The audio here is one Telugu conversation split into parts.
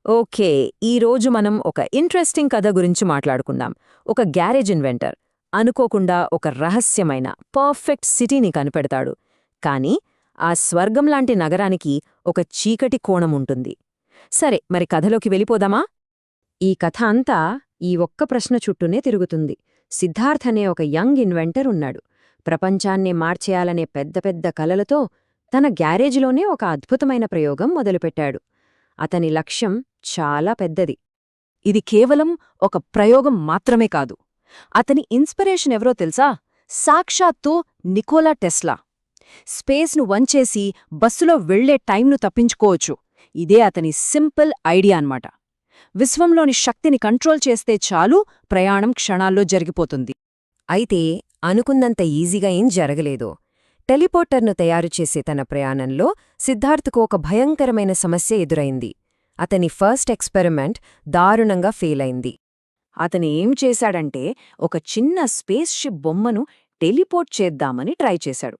ఓకే, ఈరోజు మనం ఒక ఇంట్రెస్టింగ్ కథ గురించి మాట్లాడుకుందాం. ఒక గ్యారేజ్ ఇన్వెంటర్ అనుకోకుండా ఒక రహస్యమైన పర్ఫెక్ట్ సిటీని కనిపెడతాడు. కానీ ఆ స్వర్గంలాంటి నగరానికి ఒక చీకటి కోణముంటుంది. సరే, మరి కథలోకి వెళ్ళిపోదామా? ఈ కథ అంతా ఈ ఒక్క ప్రశ్న చుట్టూనే తిరుగుతుంది. సిద్ధార్థ్ అనే ఒక యంగ్ ఇన్వెంటర్ ఉన్నాడు. ప్రపంచాన్నే మార్చేయాలనే పెద్ద పెద్ద కలలతో తన గ్యారేజ్లోనే ఒక అద్భుతమైన ప్రయోగం మొదలుపెట్టాడు. అతని లక్ష్యం చాలా పెద్దది. ఇది కేవలం ఒక ప్రయోగం మాత్రమే కాదు. అతని ఇన్స్పిరేషన్ ఎవరో తెలుసా? సాక్షాత్తు నికోలా టెస్లా. స్పేస్ను వంచేసి బస్సులో వెళ్లే టైంను తప్పించుకోవచ్చు. ఇదే అతని సింపుల్ ఐడియా అన్నమాట. విశ్వంలోని శక్తిని కంట్రోల్ చేస్తే చాలు, ప్రయాణం క్షణాల్లో జరిగిపోతుంది. అయితే అనుకున్నంత ఈజీగా ఏం జరగలేదు. టెలిపోర్టర్ను తయారుచేసే తన ప్రయాణంలో సిద్ధార్థ్కు ఒక భయంకరమైన సమస్య ఎదురైంది. అతని ఫస్ట్ ఎక్స్పెరిమెంట్ దారుణంగా ఫెయిల్ అయింది. అతను ఏం చేశాడంటే ఒక చిన్న స్పేస్ షిప్ బొమ్మను టెలిపోర్ట్ చేద్దామని ట్రై చేశాడు.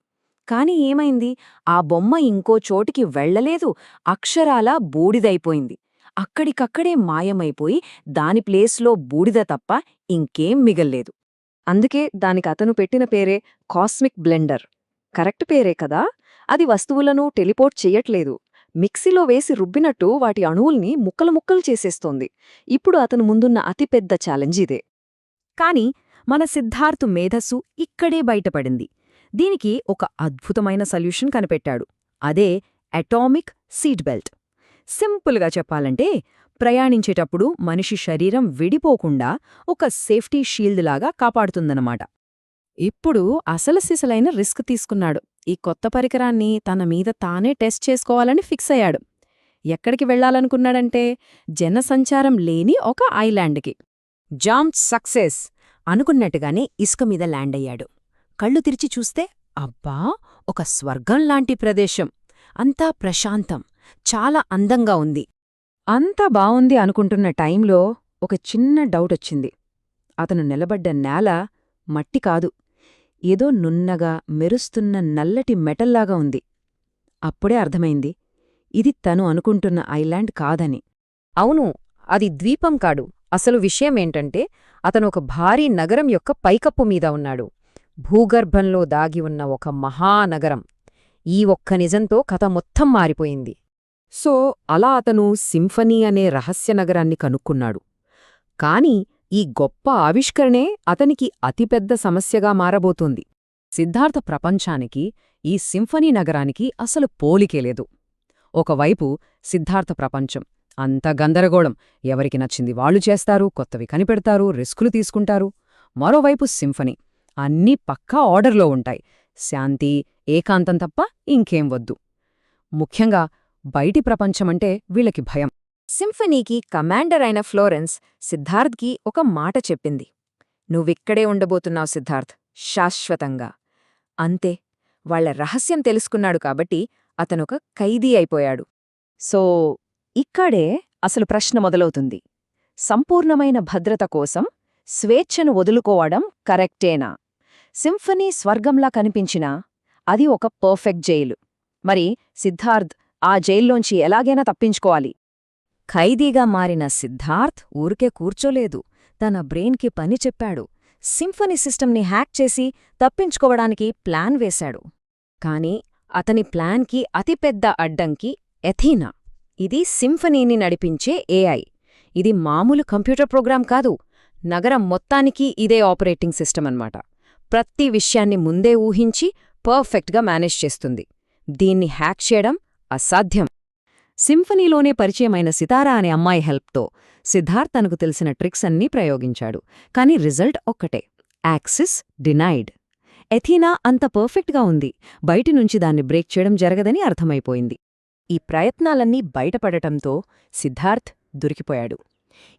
కాని ఏమైంది? ఆ బొమ్మ ఇంకో చోటికి వెళ్లలేదు, అక్షరాలా బూడిదైపోయింది. అక్కడికక్కడే మాయమైపోయి దాని ప్లేస్లో బూడిద తప్ప ఇంకేం మిగల్లేదు. అందుకే దానికి అతను పెట్టిన పేరే కాస్మిక్ బ్లెండర్. కరెక్ట్ పేరే కదా. అది వస్తువులను టెలిపోర్ట్ చెయ్యట్లేదు, మిక్సీలో వేసి రుబ్బినట్టు వాటి అణువుల్ని ముక్కలు ముక్కలు చేసేస్తోంది. ఇప్పుడు అతను ముందున్న అతిపెద్ద ఛాలెంజ్ ఇదే. కాని మన సిద్ధార్థ్ మేధస్సు ఇక్కడే బయటపడింది. దీనికి ఒక అద్భుతమైన సొల్యూషన్ కనిపెట్టాడు. అదే అటామిక్ సీట్ బెల్ట్. సింపుల్గా చెప్పాలంటే, ప్రయాణించేటప్పుడు మనిషి శరీరం విడిపోకుండా ఒక సేఫ్టీ షీల్డ్ లాగా కాపాడుతుందన్నమాట. ఇప్పుడు అసలు సిసలైన రిస్క్ తీసుకున్నాడు. ఈ కొత్త పరికరాన్ని తన మీద తానే టెస్ట్ చేసుకోవాలని ఫిక్స్ అయ్యాడు. ఎక్కడికి వెళ్లాలనుకున్నాడంటే, జనసంచారం లేని ఒక ఐలాండ్కి. జాంప్ సక్సెస్ అనుకున్నట్టుగానే ఇసుక మీద ల్యాండ్ అయ్యాడు. కళ్ళు తెరిచి చూస్తే అబ్బా, ఒక స్వర్గంలాంటి ప్రదేశం. అంతా ప్రశాంతం, చాలా అందంగా ఉంది. అంతా బావుంది అనుకుంటున్న టైంలో ఒక చిన్న డౌటొచ్చింది. అతను నిలబడ్డ నేల మట్టి కాదు, ఏదో నున్నగా మెరుస్తున్న నల్లటి మెటల్లాగా ఉంది. అప్పుడే అర్థమైంది, ఇది తను అనుకుంటున్న ఐలాండ్ కాదని. అవును, అది ద్వీపం కాడు. అసలు విషయమేంటంటే, అతను ఒక భారీ నగరం యొక్క పైకప్పు మీద ఉన్నాడు. భూగర్భంలో దాగి ఉన్న ఒక మహానగరం. ఈ ఒక్క నిజంతో కథ మొత్తం మారిపోయింది. సో అలా అతను సింఫనీ అనే రహస్య నగరాన్ని కనుక్కున్నాడు. కాని ఈ గొప్ప ఆవిష్కరణే అతనికి అతిపెద్ద సమస్యగా మారబోతోంది. సిద్ధార్థ ప్రపంచానికి ఈ సింఫనీ నగరానికి అసలు పోలికేలేదు. ఒకవైపు సిద్ధార్థ ప్రపంచం అంత గందరగోళం, ఎవరికి నచ్చింది వాళ్ళు చేస్తారు, కొత్తవి కనిపెడతారు, రిస్కులు తీసుకుంటారు. మరోవైపు సింఫనీ అన్నీ పక్కా ఆర్డర్లో ఉంటాయి, శాంతి, ఏకాంతం తప్ప ఇంకేం వద్దు. ముఖ్యంగా బయటి ప్రపంచమంటే వీళ్ళకి భయం. సింఫనీకి కమాండర్ అయిన ఫ్లోరెన్స్ సిద్ధార్థ్కి ఒక మాట చెప్పింది. నువ్విక్కడే ఉండబోతున్నావు సిద్ధార్థ్, శాశ్వతంగా. అంతే, వాళ్ల రహస్యం తెలుసుకున్నాడు కాబట్టి అతనొక ఖైదీ అయిపోయాడు. సో ఇక్కడే అసలు ప్రశ్న మొదలవుతుంది. సంపూర్ణమైన భద్రత కోసం స్వేచ్ఛను వదులుకోవడం కరెక్టేనా? సింఫనీ స్వర్గంలా కనిపించినా అది ఒక పర్ఫెక్ట్ జైలు. మరి సిద్ధార్థ్ ఆ జైల్లోంచి ఎలాగైనా తప్పించుకోవాలి. ఖైదీగా మారిన సిద్ధార్థ్ ఊరికే కూర్చోలేదు, తన బ్రెయిన్కి పని చెప్పాడు. సింఫనీ సిస్టమ్ని హ్యాక్ చేసి తప్పించుకోవడానికి ప్లాన్ వేశాడు. కాని అతని ప్లాన్కి అతిపెద్ద అడ్డంకి ఎథీనా. ఇది సింఫనీని నడిపించే ఏఐ. ఇది మామూలు కంప్యూటర్ ప్రోగ్రాం కాదు, నగరం మొత్తానికి ఇదే ఆపరేటింగ్ సిస్టమ్ అన్నమాట. ప్రతి విషయాన్ని ముందే ఊహించి పర్ఫెక్ట్గా మేనేజ్ చేస్తుంది. దీన్ని హ్యాక్ చేయడం అసాధ్యం. సింఫనీలోనే పరిచయమైన సితారా అనే అమ్మాయి హెల్ప్తో సిద్ధార్థ్ తనకు తెలిసిన ట్రిక్స్ అన్నీ ప్రయోగించాడు. కాని రిజల్ట్ ఒక్కటే, యాక్సెస్ డినైడ్. ఎథీనా అంత పర్ఫెక్ట్గా ఉంది, బయటినుంచి దాన్ని బ్రేక్ చేయడం జరగదని అర్థమైపోయింది. ఈ ప్రయత్నాలన్నీ బయటపడటంతో సిద్ధార్థ్ దొరికిపోయాడు.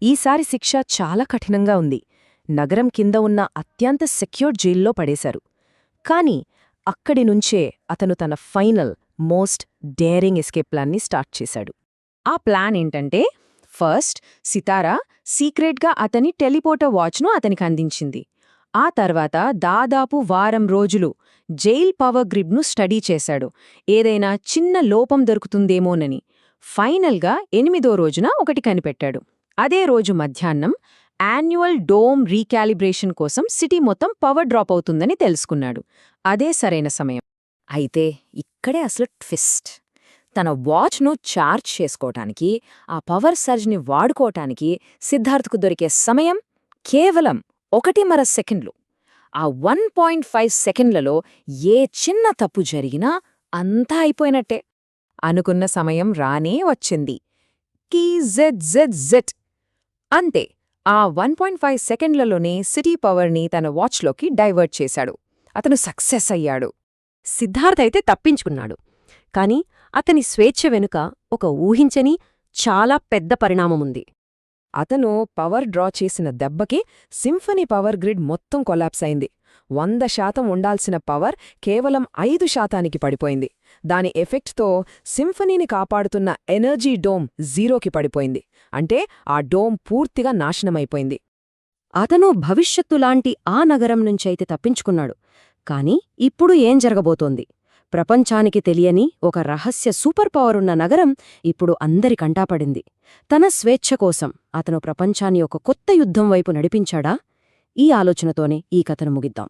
ఈసారి శిక్ష చాలా కఠినంగా ఉంది. నగరం కింద ఉన్న అత్యంత సెక్యూర్ జైల్లో పడేశారు. కాని అక్కడినుంచే అతను తన ఫైనల్ మోస్ట్ డేరింగ్ ఎస్కేప్ ప్లాన్ని స్టార్ట్ చేశాడు. ఆ ప్లాన్ ఏంటంటే, ఫస్ట్ సితారా సీక్రెట్గా అతని టెలిపోర్టర్ వాచ్ను అతనికి అందించింది. ఆ తర్వాత దాదాపు వారం రోజులు జైల్ పవర్ గ్రిడ్ను స్టడీ చేశాడు, ఏదైనా చిన్న లోపం దొరుకుతుందేమోనని. ఫైనల్గా 8వ రోజున ఒకటి కనిపెట్టాడు. అదే రోజు మధ్యాహ్నం యాన్యువల్ డోమ్ రీకాలిబ్రేషన్ కోసం సిటీ మొత్తం పవర్ డ్రాప్ అవుతుందని తెలుసుకున్నాడు. అదే సరైన సమయం. అయితే ఇక్కడే అసలు ట్విస్ట్. తన వాచ్ను ఛార్జ్ చేసుకోవటానికి, ఆ పవర్ సర్జ్ని వాడుకోవటానికి సిద్ధార్థ్కు దొరికే సమయం కేవలం 1.5 సెకండ్లు. ఆ 1.5 సెకండ్లలో ఏ చిన్న తప్పు జరిగినా అంతా అయిపోయినట్టే. అనుకున్న సమయం రానే వచ్చింది. కీ-జెడ్-జెడ్-జెడ్. అంతే, ఆ 1.5 సెకండ్లలోనే సిటీ పవర్ని తన వాచ్లోకి డైవర్ట్ చేశాడు. అతను సక్సెస్ అయ్యాడు. సిద్ధార్థ్ అయితే తప్పించుకున్నాడు. కాని అతని స్వేచ్ఛ వెనుక ఒక ఊహించని, చాలా పెద్ద పరిణామముంది. అతను పవర్ డ్రా చేసిన దెబ్బకి సింఫనీ పవర్ గ్రిడ్ మొత్తం కొలాప్స్ అయింది. 100% ఉండాల్సిన పవర్ కేవలం 5%కి పడిపోయింది. దాని ఎఫెక్ట్తో సింఫనీని కాపాడుతున్న ఎనర్జీ డోమ్ 0కి పడిపోయింది. అంటే ఆ డోమ్ పూర్తిగా నాశనమైపోయింది. అతను భవిష్యత్తులాంటి ఆ నగరం నుంచైతే తప్పించుకున్నాడు. కాని ఇప్పుడు ఏం జరగబోతోంది? ప్రపంచానికి తెలియని ఒక రహస్య సూపర్ పవరున్న నగరం ఇప్పుడు అందరి కంటాపడింది. తన స్వేచ్ఛ కోసం అతను ప్రపంచాన్ని ఒక కొత్త యుద్ధం వైపు నడిపించాడా? ఈ ఆలోచనతోనే ఈ కథను ముగిద్దాం.